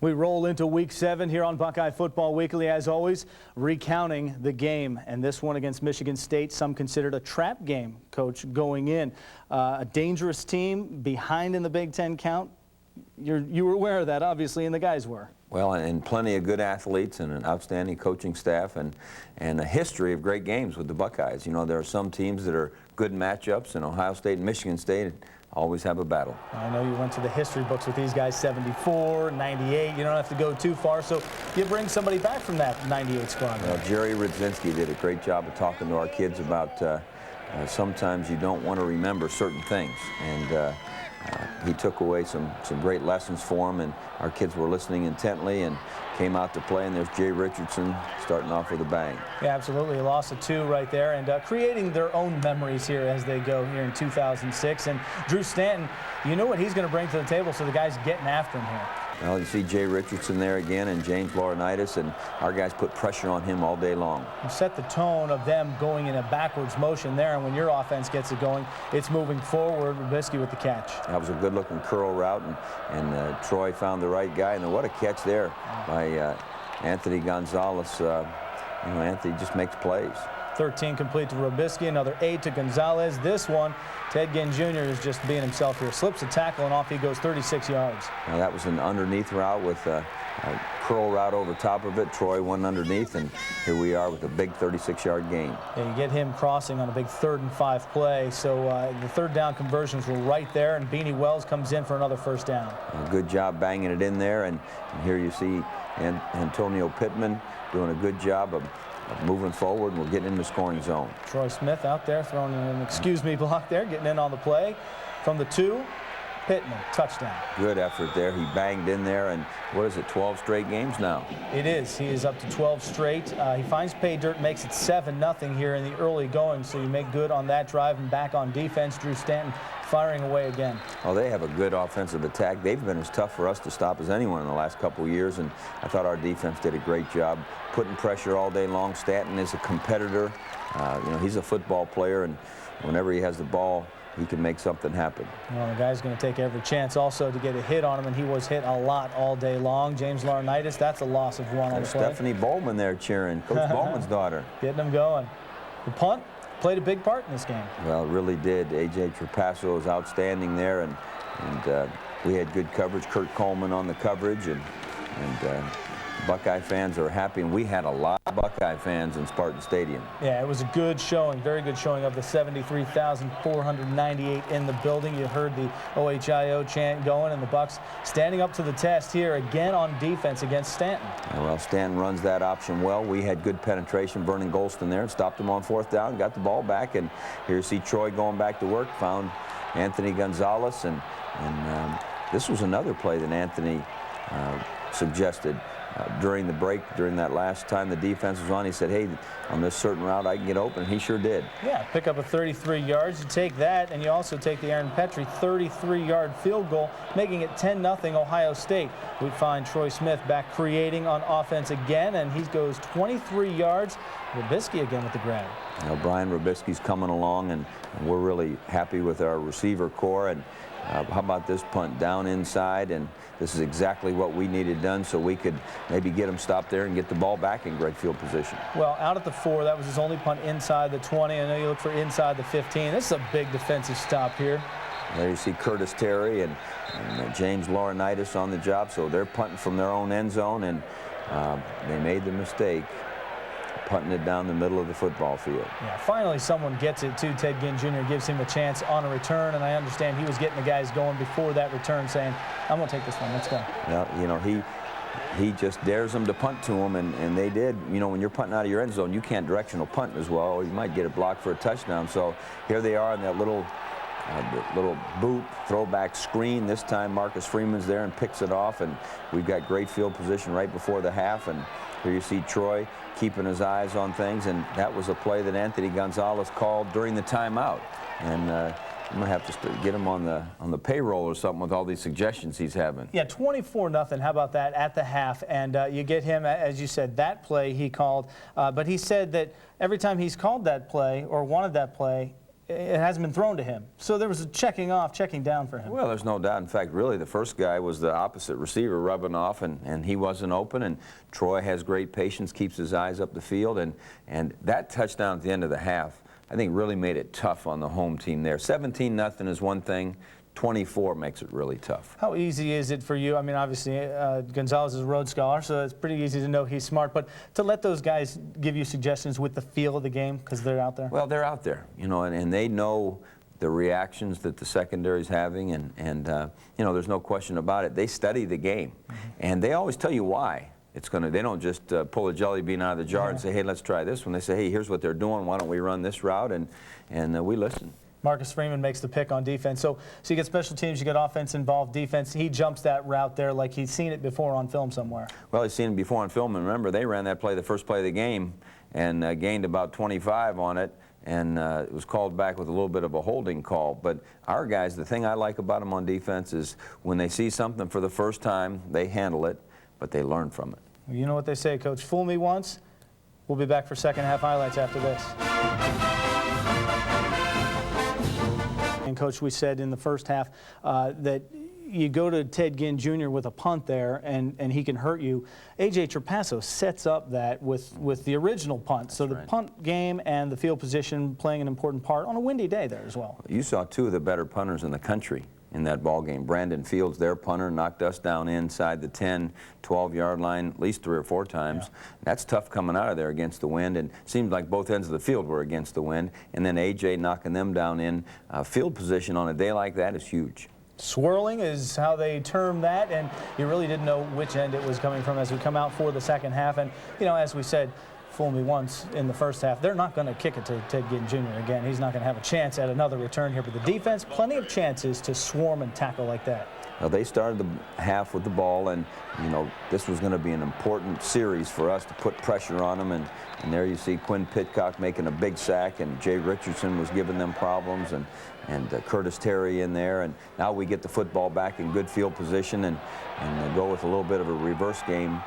We roll into week 7 here on Buckeye Football Weekly, as always, recounting the game. And this one against Michigan State, some considered a trap game, Coach, going in. A dangerous team behind in the Big Ten count. You were aware of that, obviously, and the guys were. Well, and plenty of good athletes and an outstanding coaching staff and a history of great games with the Buckeyes. You know, there are some teams that are good matchups, and Ohio State and Michigan State always have a battle. I know you went to the history books with these guys, 74, 98. You don't have to go too far, so you bring somebody back from that 98 squad. Well, Jerry Richardson did a great job of talking to our kids about sometimes you don't want to remember certain things, and he took away some great lessons for them, and our kids were listening intently and came out to play, and there's Jay Richardson starting off with a bang. Yeah, absolutely. A loss of 2 right there, and creating their own memories here as they go here in 2006. And Drew Stanton, you know what he's going to bring to the table, so the guys getting after him here. Well, you see Jay Richardson there again, and James Laurinaitis, and our guys put pressure on him all day long. You set the tone of them going in a backwards motion there, and when your offense gets it going, it's moving forward. Robiskie with the catch. That was a good-looking curl route, and Troy found the right guy, and what a catch there by Anthony Gonzalez. You know, Anthony just makes plays. 13 complete to Robiskie, another 8 to Gonzalez. This one, Ted Ginn Jr. is just being himself here. Slips a tackle and off he goes 36 yards. Now that was an underneath route with a curl route over top of it. Troy went underneath, and here we are with a big 36-yard gain. Yeah, you get him crossing on a big 3rd and 5 play. So the 3rd down conversions were right there, and Beanie Wells comes in for another 1st down. A good job banging it in there, and here you see Antonio Pittman doing a good job of moving forward, and we're getting in the scoring zone. Troy Smith out there throwing an excuse me block there, getting in on the play. From the 2, Pittman, touchdown. Good effort there. He banged in there, and what is it, 12 straight games now? It is. He is up to 12 straight. He finds pay dirt, makes it 7-0 here in the early going, so you make good on that drive, and back on defense, Drew Stanton firing away again. Oh, they have a good offensive attack. They've been as tough for us to stop as anyone in the last couple of years, and I thought our defense did a great job putting pressure all day long. Stanton is a competitor. You know, he's a football player, and whenever he has the ball, he can make something happen. Well, the guy's going to take every chance also to get a hit on him, and he was hit a lot all day long. James Laurinaitis, that's a loss of 1 on the play. Stephanie Bowman there cheering, Coach Bowman's daughter. Getting him going. The punt played a big part in this game. Well, it really did. A.J. Trapasso was outstanding there, and we had good coverage. Kurt Coleman on the coverage, and Buckeye fans are happy, and we had a lot of Buckeye fans in Spartan Stadium. Yeah, it was a good showing, very good showing of the 73,498 in the building. You heard the OHIO chant going, and the Bucks standing up to the test here again on defense against Stanton. Well, Stanton runs that option well. We had good penetration. Vernon Golston there and stopped him on 4th down, got the ball back, and here you see Troy going back to work, found Anthony Gonzalez, and this was another play that Anthony suggested. During the break, during that last time the defense was on, he said, hey, on this certain route I can get open, and he sure did. Yeah, pick up a 33 yards. You take that, and you also take the Aaron Petrie 33-yard field goal, making it 10-0 Ohio State. We find Troy Smith back creating on offense again, and he goes 23 yards. Robiskie again with the grab. Now, Brian Robiskie's coming along, and we're really happy with our receiver core. And how about this punt down inside? And this is exactly what we needed done, so we could maybe get him stopped there and get the ball back in great field position. Well, out at the 4, that was his only punt inside the 20. I know you look for inside the 15. This is a big defensive stop here. There you see Curtis Terry and James Laurinaitis on the job, so they're punting from their own end zone, and they made the mistake punting it down the middle of the football field. Yeah, finally someone gets it to Ted Ginn Jr., gives him a chance on a return, and I understand he was getting the guys going before that return, saying, I'm going to take this one, let's go. Well, you know, he just dares them to punt to him, and they did. You know, when you're punting out of your end zone, you can't directional punt as well. You might get it blocked for a touchdown. So here they are in that little boot throwback screen. This time Marcus Freeman's there and picks it off, and we've got great field position right before the half. And here you see Troy keeping his eyes on things, and that was a play that Anthony Gonzalez called during the timeout. And I'm gonna have to get him on the payroll or something with all these suggestions he's having. Yeah, 24-0. How about that at the half? And you get him, as you said, that play he called. But he said that every time he's called that play or wanted that play, it hasn't been thrown to him. So there was a checking off, checking down for him. Well, there's no doubt. In fact, really, the first guy was the opposite receiver rubbing off, and he wasn't open. And Troy has great patience, keeps his eyes up the field. And that touchdown at the end of the half, I think, really made it tough on the home team there. 17-0 is one thing. 24 makes it really tough. How easy is it for you? I mean, obviously, Gonzalez is a Rhodes Scholar, so it's pretty easy to know he's smart. But to let those guys give you suggestions with the feel of the game because they're out there? Well, they're out there, you know, and they know the reactions that the secondary's having, and you know, there's no question about it. They study the game, and they always tell you why it's going to. They don't just pull a jelly bean out of the jar and say, hey, let's try this one. They say, hey, here's what they're doing. Why don't we run this route? And we listen. Marcus Freeman makes the pick on defense. So you get special teams, you get offense involved, defense. He jumps that route there like he's seen it before on film somewhere. Well, he's seen it before on film, and remember, they ran that play the first play of the game and gained about 25 on it, and it was called back with a little bit of a holding call. But our guys, the thing I like about them on defense is when they see something for the first time, they handle it, but they learn from it. Well, you know what they say, Coach, fool me once. We'll be back for second half highlights after this. And Coach, we said in the first half that you go to Ted Ginn Jr. with a punt there, and he can hurt you. A.J. Trapasso sets up that with the original punt. So the punt game and the field position playing an important part on a windy day there as well. You saw two of the better punters in the country in that ball game. Brandon Fields, their punter, knocked us down inside the 10, 12-yard line at least 3 or 4 times. Yeah. That's tough coming out of there against the wind, and it seemed like both ends of the field were against the wind. And then A.J. knocking them down in field position on a day like that is huge. Swirling is how they term that, and you really didn't know which end it was coming from as we come out for the second half. And, you know, as we said, fool me once in the first half. They're not going to kick it to Ted Ginn Jr. again. He's not going to have a chance at another return here. But the defense, plenty of chances to swarm and tackle like that. Well, they started the half with the ball, and, you know, this was going to be an important series for us to put pressure on them. And there you see Quinn Pitcock making a big sack, and Jay Richardson was giving them problems, and Curtis Terry in there. And now we get the football back in good field position and go with a little bit of a reverse game.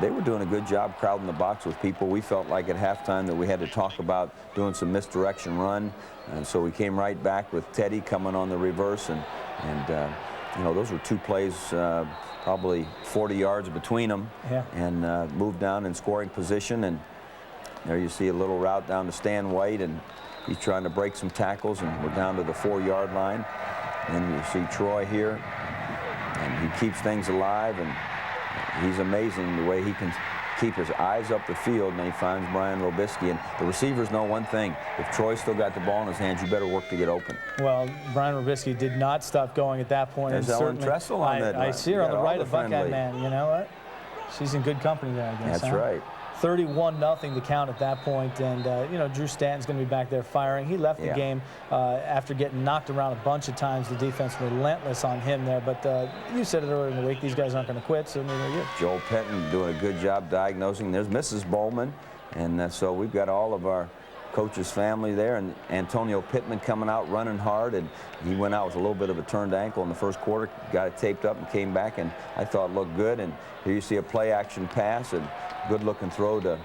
They were doing a good job crowding the box with people. We felt like at halftime that we had to talk about doing some misdirection run, and so we came right back with Teddy coming on the reverse, and you know, those were 2 plays, probably 40 yards between them, and moved down in scoring position. And there you see a little route down to Stan White, and he's trying to break some tackles, and we're down to the 4-yard line. And you see Troy here, and he keeps things alive, and he's amazing the way he can keep his eyes up the field, and he finds Brian Robiskie. And the receivers know one thing: if Troy's still got the ball in his hands, you better work to get open. Well, Brian Robiskie did not stop going at that point. There's Ellen Tressel on that. I see her on the right of Buckeye man. You know what? She's in good company there, I guess. That's right. 31-0 to count at that point, and you know, Drew Stanton's going to be back there firing. He left the game after getting knocked around a bunch of times. The defense relentless on him there, but you said it earlier in the week, these guys aren't going to quit, so neither are you. Joel Pittman doing a good job diagnosing. There's Mrs. Bowman, and so we've got all of our coach's family there, and Antonio Pittman coming out running hard, and he went out with a little bit of a turned ankle in the first quarter, got it taped up and came back, and I thought it looked good. And here you see a play action pass and good looking throw to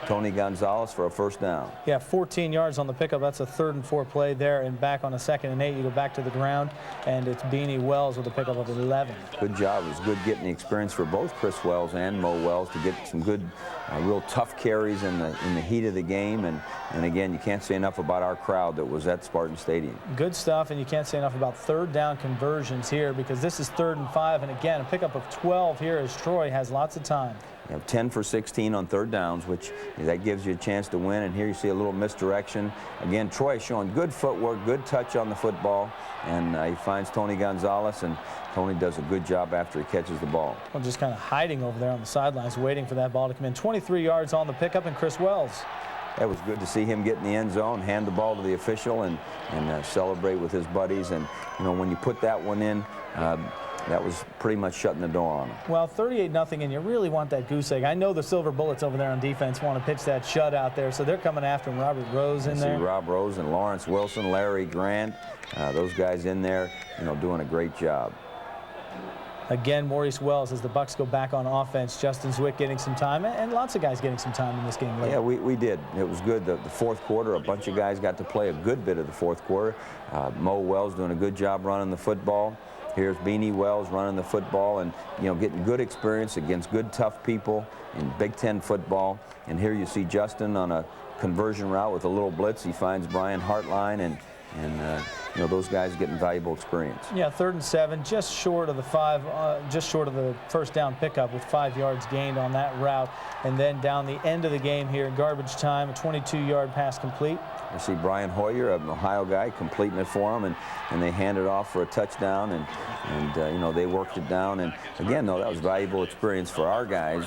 Tony Gonzalez for a first down. Yeah, 14 yards on the pickup. That's a 3rd and 4 play there, and back on a 2nd and 8. You go back to the ground, and it's Beanie Wells with a pickup of 11. Good job. It was good getting the experience for both Chris Wells and Mo Wells to get some good, real tough carries in the heat of the game. And again, you can't say enough about our crowd that was at Spartan Stadium. Good stuff, and you can't say enough about 3rd down conversions here, because this is 3rd and 5, and again, a pickup of 12 here as Troy has lots of time. You have 10 for 16 on 3rd downs, which that gives you a chance to win. And here you see a little misdirection. Again, Troy showing good footwork, good touch on the football, and he finds Tony Gonzalez, and Tony does a good job after he catches the ball. Well, just kind of hiding over there on the sidelines, waiting for that ball to come in. 23 yards on the pickup, and Chris Wells. That was good to see him get in the end zone, hand the ball to the official, and celebrate with his buddies. And, you know, when you put that one in, that was pretty much shutting the door on him. Well, 38-0, and you really want that goose egg. I know the Silver Bullets over there on defense want to pitch that shutout there, so they're coming after him. Robert Rose in there. See Rob Rose and Lawrence Wilson, Larry Grant, those guys in there, you know, doing a great job. Again, Maurice Wells as the Bucks go back on offense. Justin Zwick getting some time, and lots of guys getting some time in this game late. Yeah, we did. It was good. The fourth quarter, a bunch of guys got to play a good bit of the fourth quarter. Mo Wells doing a good job running the football. Here's Beanie Wells running the football and, getting good experience against good, tough people in Big Ten football. And here you see Justin on a conversion route with a little blitz. He finds Brian Hartline, and those guys getting valuable experience. Yeah, 3rd and 7, just short of the first down pickup with 5 yards gained on that route. And then down the end of the game here in garbage time, a 22-yard pass complete. You see Brian Hoyer, an Ohio guy, completing it for him, and they hand it off for a touchdown, and they worked it down. And again, though, that was valuable experience for our guys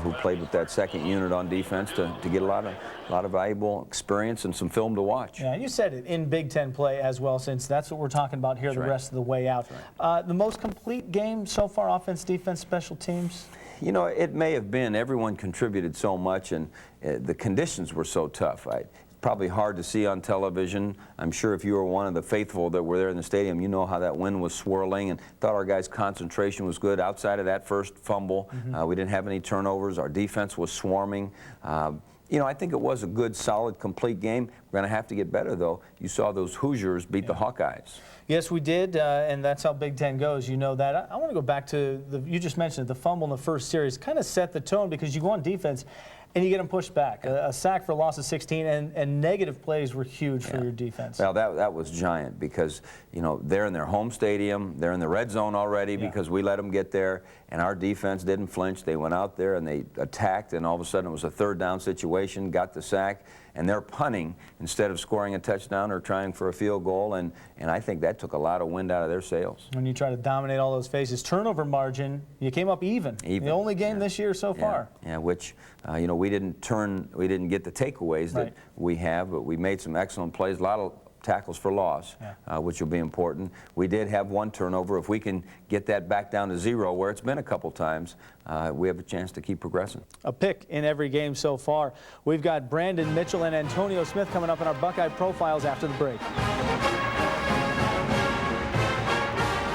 who played with that second unit on defense to get a lot of valuable experience and some film to watch. Yeah, you said it, in Big Ten play as well, since that's what we're talking about here the rest of the way out. The most complete game so far, offense, defense, special teams? It may have been. Everyone contributed so much, and the conditions were so tough. Probably hard to see on television. I'm sure if you were one of the faithful that were there in the stadium, you know how that wind was swirling, and thought our guys' concentration was good. Outside of that first fumble, we didn't have any turnovers. Our defense was swarming. I think it was a good, solid, complete game. We're going to have to get better, though. You saw those Hoosiers beat the Hawkeyes. Yes, we did, and that's how Big Ten goes. You know that. I want to go back to you just mentioned it, the fumble in the first series. Kind of set the tone because you go on defense and you get them pushed back. A sack for a loss of 16, and negative plays were huge for your defense. Well, that was giant because, they're in their home stadium. They're in the red zone already because we let them get there, and our defense didn't flinch. They went out there and they attacked, and all of a sudden it was a 3rd down situation, got the sack, and they're punting instead of scoring a touchdown or trying for a field goal, and I think that took a lot of wind out of their sails. When you try to dominate all those phases, turnover margin, you came up even. The only game this year so far. Yeah, which, we didn't get the takeaways that we have, but we made some excellent plays, a lot of tackles for loss, which will be important. We did have 1 turnover. If we can get that back down to 0, where it's been a couple times, we have a chance to keep progressing. A pick in every game so far. We've got Brandon Mitchell and Antonio Smith coming up in our Buckeye Profiles after the break.